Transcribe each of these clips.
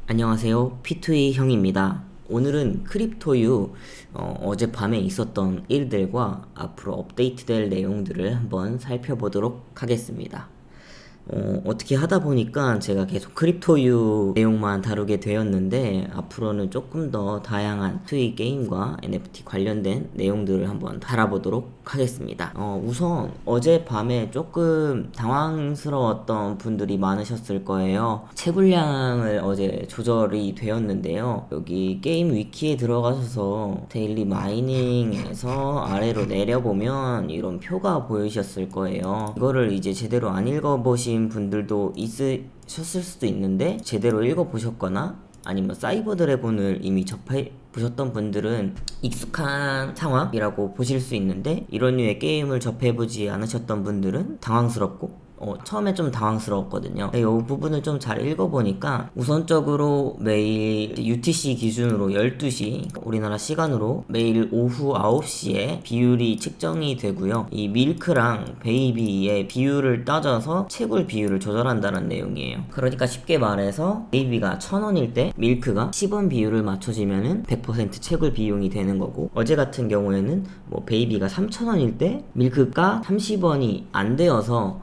안녕하세요. P2E 형입니다. 오늘은 크립토유 어젯밤에 있었던 일들과 앞으로 업데이트될 내용들을 한번 살펴보도록 하겠습니다. 어떻게 하다 보니까 제가 계속 크립토유 내용만 다루게 되었는데 앞으로는 조금 더 다양한 트위 게임과 NFT 관련된 내용들을 한번 달아보도록 하겠습니다. 우선 어젯밤에 조금 당황스러웠던 분들이 많으셨을 거예요. 채굴량을 어제 조절이 되었는데요. 여기 게임 위키에 들어가셔서 데일리 마이닝에서 아래로 내려보면 이런 표가 보이셨을 거예요. 이거를 이제 제대로 안 읽어보신 분들도 있으셨을 수도 있는데 제대로 읽어보셨거나 아니면 사이버 드래곤을 이미 접해 보셨던 분들은 익숙한 상황이라고 보실 수 있는데 이런 류의 게임을 접해보지 않으셨던 분들은 당황스럽고 처음에 좀 당황스러웠거든요. 이 부분을 좀 잘 읽어보니까 우선적으로 매일 UTC 기준으로 12시 우리나라 시간으로 매일 오후 9시에 비율이 측정이 되고요. 이 밀크랑 베이비의 비율을 따져서 채굴 비율을 조절한다는 내용이에요. 그러니까 쉽게 말해서 베이비가 1,000원일 때 밀크가 10원 비율을 맞춰지면은 100% 채굴 비용이 되는 거고, 어제 같은 경우에는 뭐 베이비가 3,000원일 때 밀크가 30원이 안 되어서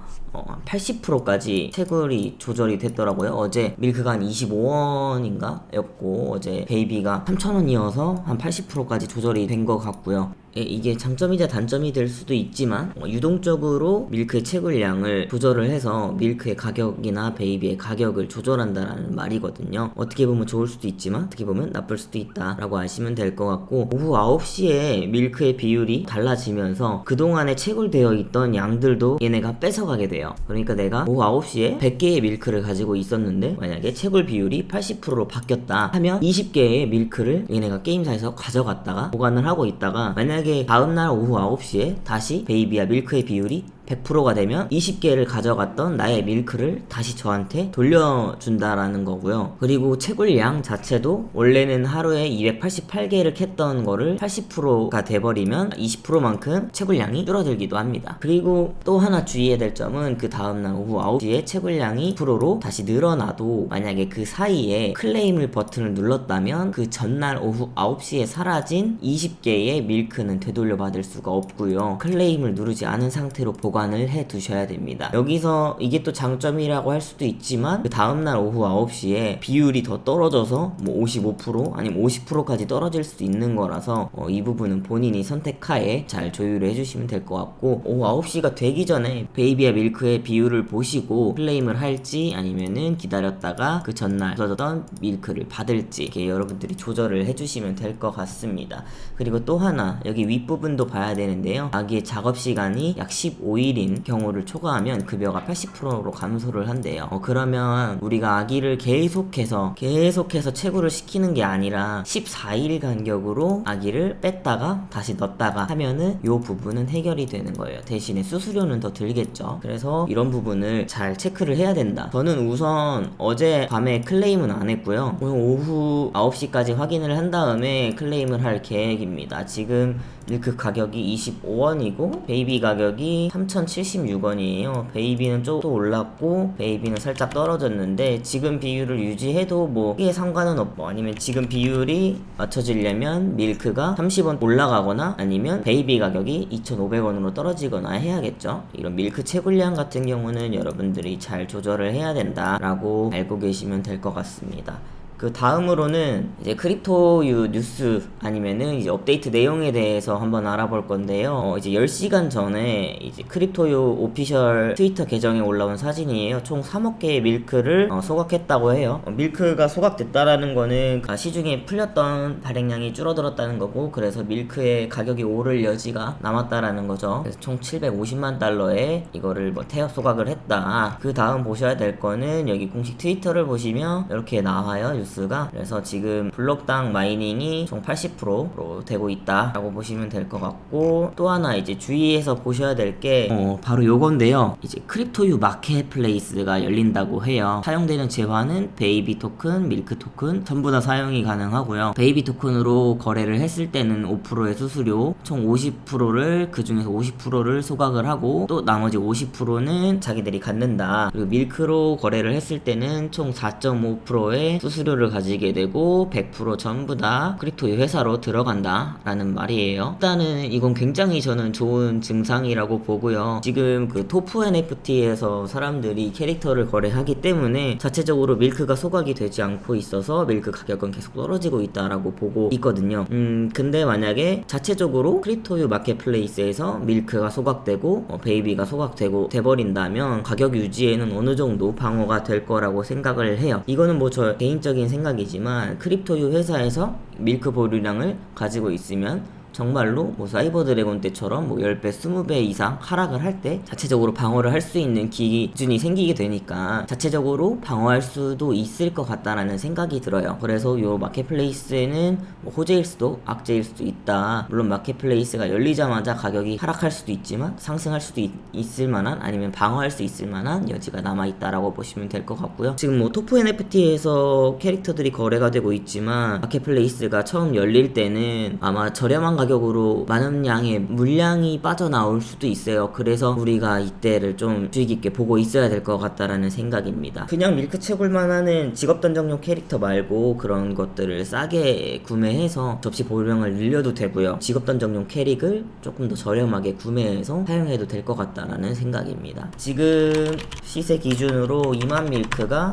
80%까지 채굴이 조절이 됐더라고요. 어제 밀크가 한 25원인가 였고 어제 베이비가 3,000원이어서 한 80%까지 조절이 된 것 같고요. 이게 장점이자 단점이 될 수도 있지만 유동적으로 밀크의 채굴량을 조절을 해서 밀크의 가격이나 베이비의 가격을 조절한다라는 말이거든요. 어떻게 보면 좋을 수도 있지만 어떻게 보면 나쁠 수도 있다 라고 아시면 될 것 같고, 오후 9시에 밀크의 비율이 달라지면서 그동안에 채굴되어 있던 양들도 얘네가 뺏어가게 돼요. 그러니까 내가 오후 9시에 100개의 밀크를 가지고 있었는데 만약에 채굴 비율이 80%로 바뀌었다 하면 20개의 밀크를 얘네가 게임사에서 가져갔다가 보관을 하고 있다가 만약에 다음날 오후 9시에 다시 베이비와 밀크의 비율이 100%가 되면 20개를 가져갔던 나의 밀크를 다시 저한테 돌려준다라는 거고요. 그리고 채굴량 자체도 원래는 하루에 288개를 캤던 거를 80%가 돼버리면 20%만큼 채굴량이 줄어들기도 합니다. 그리고 또 하나 주의해야 될 점은 그 다음날 오후 9시에 채굴량이 10%로 다시 늘어나도 만약에 그 사이에 클레임을 버튼을 눌렀다면 그 전날 오후 9시에 사라진 20개의 밀크는 되돌려 받을 수가 없고요. 클레임을 누르지 않은 상태로 보관을 해 두셔야 됩니다. 여기서 이게 또 장점이라고 할 수도 있지만 그 다음날 오후 9시에 비율이 더 떨어져서 뭐 55% 아니면 50%까지 떨어질 수도 있는 거라서 이 부분은 본인이 선택하에 잘 조율을 해주시면 될 것 같고, 오후 9시가 되기 전에 베이비와 밀크의 비율을 보시고 클레임을 할지 아니면은 기다렸다가 그 전날 떨어졌던 밀크를 받을지 이렇게 여러분들이 조절을 해주시면 될 것 같습니다. 그리고 또 하나 여기 윗부분도 봐야 되는데요. 아기의 작업 시간이 약 15일인 경우를 초과하면 급여가 80%로 감소를 한대요. 그러면 우리가 아기를 계속해서 채굴을 시키는 게 아니라 14일 간격으로 아기를 뺐다가 다시 넣었다가 하면은 요 부분은 해결이 되는 거예요. 대신에 수수료는 더 들겠죠. 그래서 이런 부분을 잘 체크를 해야 된다. 저는 우선 어제 밤에 클레임은 안 했고요. 오늘 오후 9시까지 확인을 한 다음에 클레임을 할 계획입니다. 지금 밀크 가격이 25원이고 베이비 가격이 3,076원이에요. 베이비는 좀 올랐고 베이비는 살짝 떨어졌는데 지금 비율을 유지해도 뭐 크게 상관은 없고, 아니면 지금 비율이 맞춰지려면 밀크가 30원 올라가거나 아니면 베이비 가격이 2,500원으로 떨어지거나 해야겠죠. 이런 밀크 채굴량 같은 경우는 여러분들이 잘 조절을 해야 된다라고 알고 계시면 될 것 같습니다. 그 다음으로는 이제 크립토유 뉴스 아니면은 이제 업데이트 내용에 대해서 한번 알아볼 건데요. 이제 10시간 전에 이제 크립토유 오피셜 트위터 계정에 올라온 사진이에요. 총 3억 개의 밀크를 소각했다고 해요. 밀크가 소각됐다라는 거는 시중에 풀렸던 발행량이 줄어들었다는 거고, 그래서 밀크의 가격이 오를 여지가 남았다라는 거죠. 그래서 총 750만 달러에 이거를 뭐 태엽 소각을 했다. 그 다음 보셔야 될 거는 여기 공식 트위터를 보시면 이렇게 나와요. 뉴스가. 그래서 지금 블록당 마이닝이 총 80%로 되고 있다 라고 보시면 될 것 같고, 또 하나 이제 주의해서 보셔야 될 게 바로 요건데요. 이제 크립토유 마켓플레이스가 열린다고 해요. 사용되는 재화는 베이비 토큰, 밀크 토큰 전부 다 사용이 가능하고요. 베이비 토큰으로 거래를 했을 때는 5%의 수수료, 총 50%를 그 중에서 50%를 소각을 하고 또 나머지 50%는 자기들이 갖는다. 그리고 밀크로 거래를 했을 때는 총 4.5%의 수수료를 포트폴리오를 가지게 되고 100% 전부 다 크립토의 회사로 들어간다 라는 말이에요. 일단은 이건 굉장히 저는 좋은 증상이라고 보고요. 지금 그 토프 NFT에서 사람들이 캐릭터를 거래하기 때문에 자체적으로 밀크가 소각이 되지 않고 있어서 밀크 가격은 계속 떨어지고 있다라고 보고 있거든요. 근데 만약에 자체적으로 크립토유 마켓플레이스에서 밀크가 소각되고 베이비가 소각되고 돼버린다면 가격 유지에는 어느 정도 방어가 될 거라고 생각을 해요. 이거는 뭐 저 개인적인 생각이지만 크립토유 회사에서 밀크 보유량을 가지고 있으면 정말로 뭐 사이버 드래곤 때처럼 뭐 10배, 20배 이상 하락을 할 때 자체적으로 방어를 할 수 있는 기준이 생기게 되니까 자체적으로 방어할 수도 있을 것 같다라는 생각이 들어요. 그래서 요 마켓플레이스는 뭐 호재일 수도 악재일 수도 있다. 물론 마켓플레이스가 열리자마자 가격이 하락할 수도 있지만 상승할 수도 있을 만한, 아니면 방어할 수 있을 만한 여지가 남아있다라고 보시면 될 것 같고요. 지금 뭐 토프 NFT에서 캐릭터들이 거래가 되고 있지만 마켓플레이스가 처음 열릴 때는 아마 저렴한 가격으로 많은 양의 물량이 빠져나올 수도 있어요. 그래서 우리가 이때를 좀 주의 깊게 보고 있어야 될 것 같다라는 생각입니다. 그냥 밀크 채굴만 하는 직업 단정용 캐릭터 말고 그런 것들을 싸게 구매해서 접시 보유량을 늘려도 되고요. 직업 단정용 캐릭을 조금 더 저렴하게 구매해서 사용해도 될 것 같다라는 생각입니다. 지금 시세 기준으로 2만 밀크가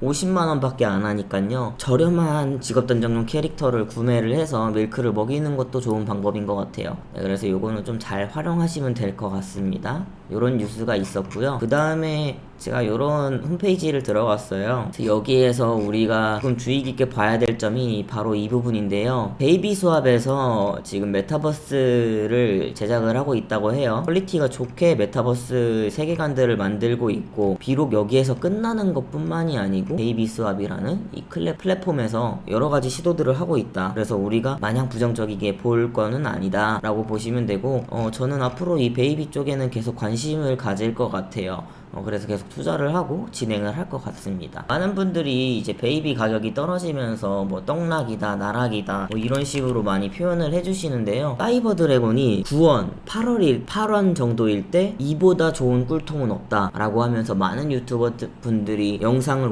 50만원 밖에 안 하니깐요, 저렴한 직업 단정용 캐릭터를 구매를 해서 밀크를 먹이는 것도 좋은 방법인 것 같아요. 네, 그래서 요거는 좀 잘 활용하시면 될 것 같습니다. 요런 뉴스가 있었고요. 그 다음에 제가 요런 홈페이지를 들어갔어요. 여기에서 우리가 조금 주의 깊게 봐야 될 점이 바로 이 부분인데요. 베이비 수압에서 지금 메타버스를 제작을 하고 있다고 해요. 퀄리티가 좋게 메타버스 세계관들을 만들고 있고, 비록 여기에서 끝나는 것 뿐만이 아니고 베이비 수압이라는 이 플랫폼에서 여러가지 시도들을 하고 있다. 그래서 우리가 마냥 부정적이게 볼 거는 아니다 라고 보시면 되고, 저는 앞으로 이 베이비 쪽에는 계속 관심을 가질 것 같아요. 그래서 계속 투자를 하고 진행을 할 것 같습니다. 많은 분들이 이제 베이비 가격이 떨어지면서 뭐 떡락이다, 나락이다, 뭐 이런 식으로 많이 표현을 해주시는데요. 사이버 드래곤이 9원, 8원 정도일 때 이보다 좋은 꿀통은 없다 라고 하면서 많은 유튜버 분들이 영상을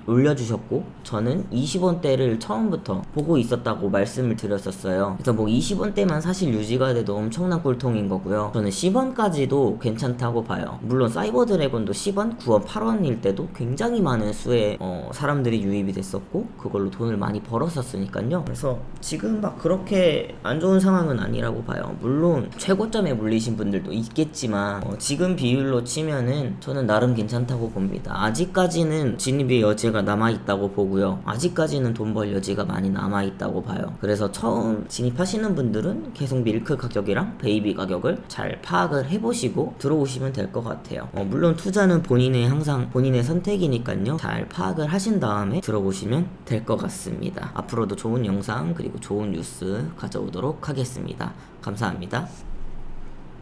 올려주셨고, 저는 20원대를 처음부터 보고 있었다고 말씀을 드렸었어요. 그래서 뭐 20원대만 사실 유지가 돼도 엄청난 꿀통인 거고요. 저는 10원까지도 괜찮다고 봐요. 물론 사이버 드래곤 10원, 9원, 8원일 때도 굉장히 많은 수의 사람들이 유입이 됐었고 그걸로 돈을 많이 벌었었으니까요. 그래서 지금 막 그렇게 안 좋은 상황은 아니라고 봐요. 물론 최고점에 물리신 분들도 있겠지만 지금 비율로 치면은 저는 나름 괜찮다고 봅니다. 아직까지는 진입의 여지가 남아있다고 보고요. 아직까지는 돈 벌 여지가 많이 남아있다고 봐요. 그래서 처음 진입하시는 분들은 계속 밀크 가격이랑 베이비 가격을 잘 파악을 해보시고 들어오시면 될 것 같아요. 물론 투자는 항상 본인의 선택이니까요. 잘 파악을 하신 다음에 들어보시면 될 것 같습니다. 앞으로도 좋은 영상 그리고 좋은 뉴스 가져오도록 하겠습니다. 감사합니다.